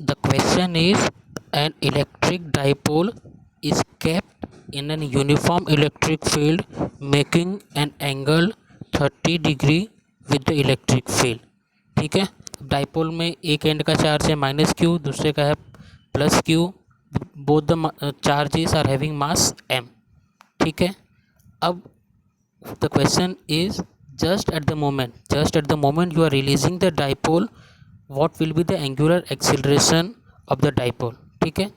The question is, an electric dipole is kept in an uniform electric field making an angle 30 degree with the electric field. ठीक है, dipole में एक and का charge है minus Q, दूसरे का है plus q. Both the charges are having mass m. ठीक है, अब the question is, just at the moment you are releasing the dipole, what will be the angular acceleration of the dipole. ठीक है,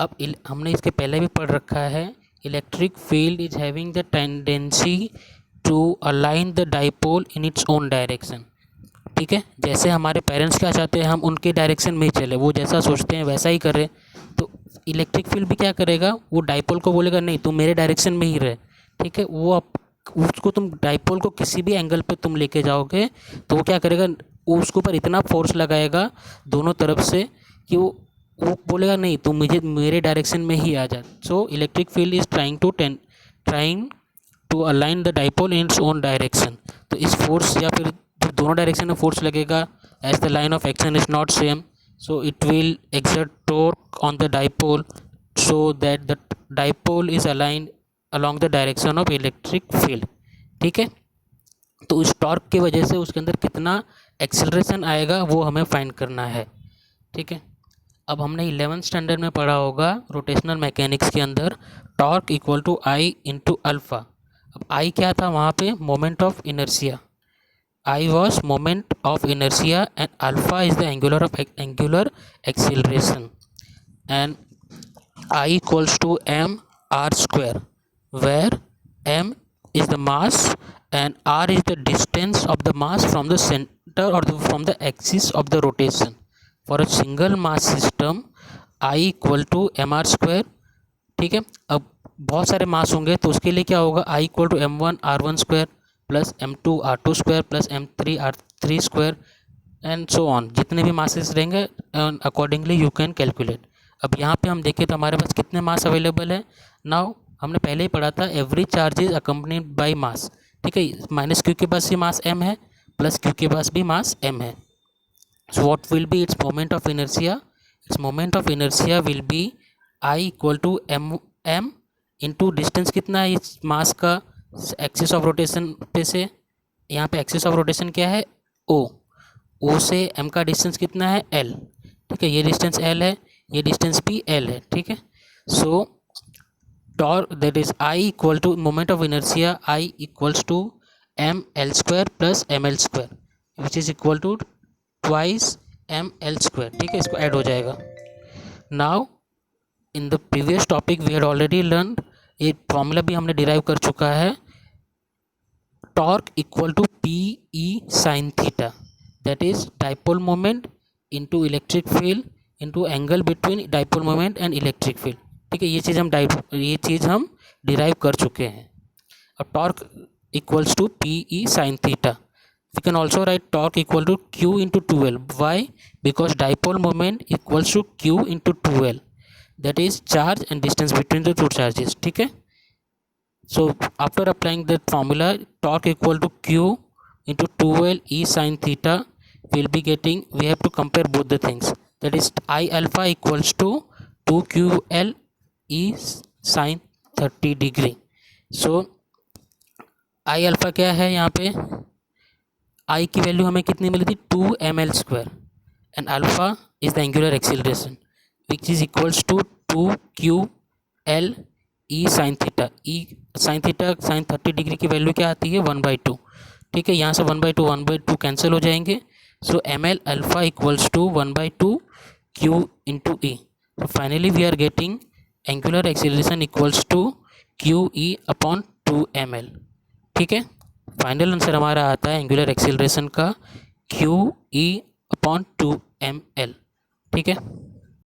अब हमने इसके पहले भी पढ़ रखा है, electric field is having the tendency to align the dipole in its own direction. ठीक है, जैसे हमारे पेरेंट्स क्या चाहते हैं, हम उनके डायरेक्शन में ही चले, वो जैसा सोचते हैं वैसा ही करें. तो इलेक्ट्रिक फील्ड भी क्या करेगा, वो डाइपोल को बोलेगा नहीं तुम मेरे डायरेक्शन में ही रहे. ठीक है, वो उसको तुम डाइपोल को किसी भी एंगल पे तुम लेके जाओगे तो वो क्या करेगा, वो उसके ऊपर इतना फोर्स लगाएगा दोनों तरफ से कि वो बोलेगा नहीं तुम मुझे मेरे डायरेक्शन में ही आ जा. So electric field is trying to align the dipole in its own direction. तो इस फोर्स या फिर दोनों डायरेक्शन में फोर्स लगेगा, as the line of action is not same, so it will exert torque on the dipole so that the dipole is aligned along the direction of electric field. ठीक है, तो उस torque की वजह से उसके अंदर कितना एक्सेलरेशन आएगा वो हमें फाइंड करना है. ठीक है, अब हमने 11th स्टैंडर्ड में पढ़ा होगा रोटेशनल मैकेनिक्स के अंदर torque equal to I into alpha. अब आई क्या था वहाँ पे, moment of inertia. I was moment of inertia and alpha is the angular acceleration. And I equals to m r square, where m is the mass and r is the distance of the mass from the center or from the axis of the rotation. For a single mass system I equal to mr square. ठीक है, अब बहुत सारे मास होंगे तो उसके लिए क्या होगा, I equal to m1 r1 square plus m2 r2 square plus m3 r3 square and so on. जितने भी मासेस रहेंगे अकॉर्डिंगली यू कैन कैलकुलेट. अब यहाँ पे हम देखें तो हमारे पास कितने मास अवेलेबल है. नाउ हमने पहले ही पढ़ा था every charge is accompanied by mass. ठीक है, माइनस क्यू के पास भी मास m है, प्लस क्यू के पास भी मास m है. So what will be its moment of inertia, its moment of inertia will be I equal to m into distance कितना है इस मास का एक्सिस ऑफ रोटेशन पे से. यहाँ पे एक्सिस ऑफ रोटेशन क्या है, o से m का डिस्टेंस कितना है l. ठीक है, ये डिस्टेंस l है, ये डिस्टेंस भी l है. ठीक है, सो torque, that is I equal to moment of inertia, I equals to ml square plus ml square which is equal to twice ml square. ठीक है, इसको ऐड हो जाएगा. Now in the previous topic we had already learned, ये formula भी हमने derive कर चुका है, torque equal to p E sine theta, that is dipole moment into electric field into angle between dipole moment and electric field. ठीक है, ये चीज़ हम डिराइव कर चुके हैं. अब torque equals to p E sine theta. We can also write torque equal to q into 2l. Why, because dipole moment equals to q into 2l, that is charge and distance between the two charges. ठीक है, so after applying that formula torque equal to q into 2l E sine theta will be getting, we have to compare both the things, that is I alpha equals to 2ql E sine 30 degree. So I alpha क्या है, यहाँ पे आई की value हमें कितनी मिली थी, 2ml square, and alpha is the angular acceleration which is equals to 2ql E sine theta. E sine theta sine 30 degree की वैल्यू क्या आती है, 1/2. ठीक है, यहाँ से 1/2 कैंसिल हो जाएंगे. So ml alpha equals to 1/2 q into E. So finally we are getting angular acceleration equals to QE upon 2ml. ठीक है, फाइनल आंसर हमारा आता है एंगुलर एक्सेलरेशन का QE upon 2ml. ठीक है.